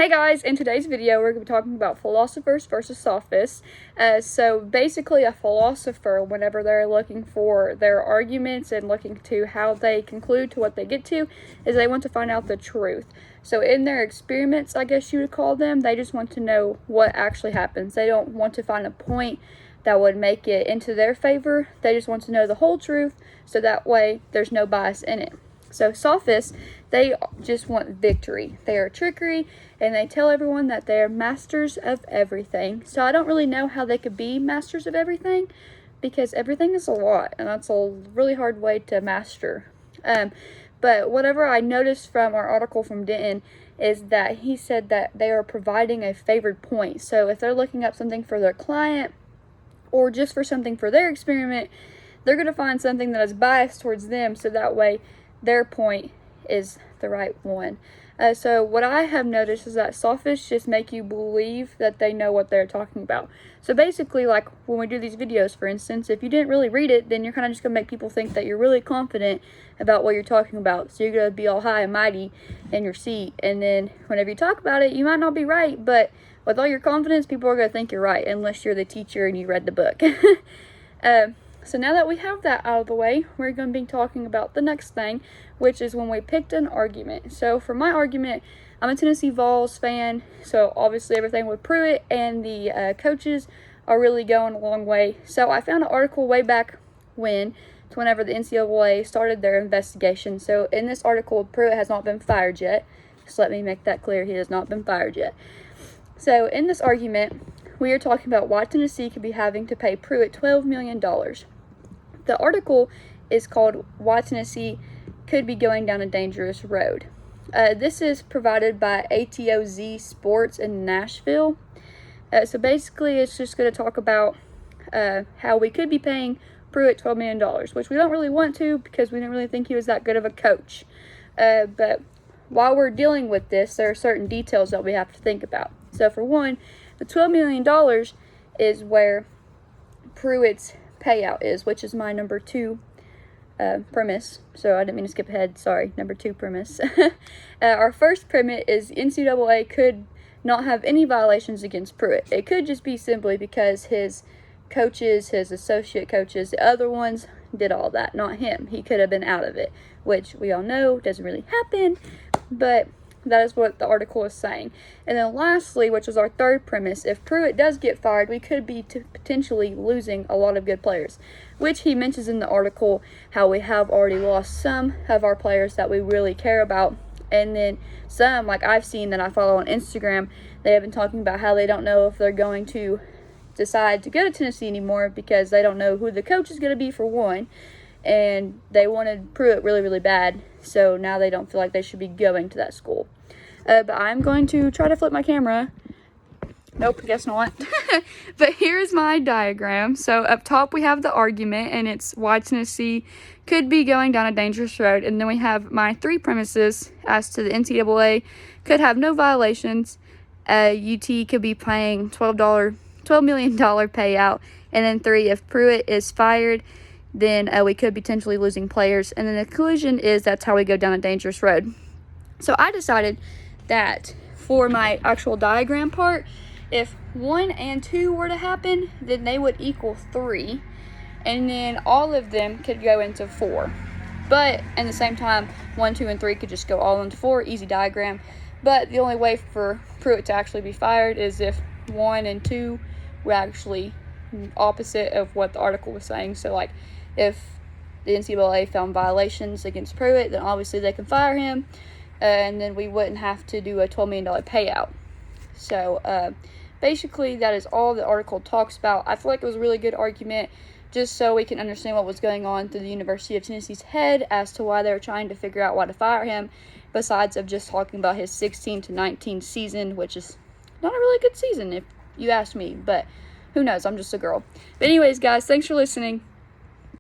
Hey guys, in today's video we're going to be talking about philosophers versus sophists. So basically a philosopher, whenever they're looking for their arguments and looking to how they conclude to what they get to, is they want to find out the truth. So in their experiments, I guess you would call them, they just want to know what actually happens. They don't want to find a point that would make it into their favor. They just want to know the whole truth, so that way there's no bias in it. So sophists, they just want victory. They are trickery, and they tell everyone that they're masters of everything. So I don't really know how they could be masters of everything, because everything is a lot, and that's a really hard way to master. But whatever I noticed from our article from Denton is that he said that they are providing a favored point. So if they're looking up something for their client, or just for something for their experiment, they're going to find something that is biased towards them, so that way their point is the right one. So what I have noticed is that sophists just make you believe that they know what they're talking about. So basically, like when we do these videos, for instance, if you didn't really read it, then you're kind of just going to make people think that you're really confident about what you're talking about. So you're going to be all high and mighty in your seat, and then whenever you talk about it, you might not be right, but with all your confidence, people are going to think you're right, unless you're the teacher and you read the book. So now that we have that out of the way, we're going to be talking about the next thing, which is when we picked an argument. So for my argument, I'm a Tennessee Vols fan, so obviously everything with Pruitt and the coaches are really going a long way. So I found an article way back whenever the NCAA started their investigation. So in this article, Pruitt has not been fired yet. Just let me make that clear, he has not been fired yet. So in this argument, we are talking about why Tennessee could be having to pay Pruitt $12 million. The article is called Why Tennessee Could Be Going Down a Dangerous Road. This is provided by ATOZ Sports in Nashville. So basically, it's just going to talk about how we could be paying Pruitt $12 million, which we don't really want to because we didn't really think he was that good of a coach. But while we're dealing with this, there are certain details that we have to think about. So for one, the $12 million is where Pruitt's payout is, which is my number 2 premise. So I didn't mean to skip ahead. Sorry, number 2 premise. Our first premise is NCAA could not have any violations against Pruitt. It could just be simply because his coaches, his associate coaches, the other ones did all that, not him. He could have been out of it, which we all know doesn't really happen, but that is what the article is saying. And then lastly, which is our third premise, if Pruitt does get fired, we could be potentially losing a lot of good players, which he mentions in the article how we have already lost some of our players that we really care about. And then some, like I've seen that I follow on Instagram, they have been talking about how they don't know if they're going to decide to go to Tennessee anymore because they don't know who the coach is going to be, for one. And they wanted Pruitt really, really bad, so now they don't feel like they should be going to that school. But I'm going to try to flip my camera. Nope, guess not. But here's my diagram. So up top we have the argument, and it's why Tennessee could be going down a dangerous road. And then we have my 3 premises as to the NCAA could have no violations. UT could be paying $12 million payout. And then 3, if Pruitt is fired, then we could potentially losing players. And then the conclusion is that's how we go down a dangerous road. So I decided that for my actual diagram part, if 1 and 2 were to happen, then they would equal 3. And then all of them could go into 4. But at the same time, 1, 2, and 3 could just go all into 4. Easy diagram. But the only way for Pruitt to actually be fired is if 1 and 2 were actually opposite of what the article was saying. So like if the NCAA found violations against Pruitt, then obviously they can fire him, and then we wouldn't have to do a $12 million payout. So basically that is all the article talks about. I feel like it was a really good argument, just so we can understand what was going on through the University of Tennessee's head as to why they were trying to figure out why to fire him, besides of just talking about his 16-19 season, which is not a really good season if you ask me, but who knows, I'm just a girl. But anyways, guys, thanks for listening.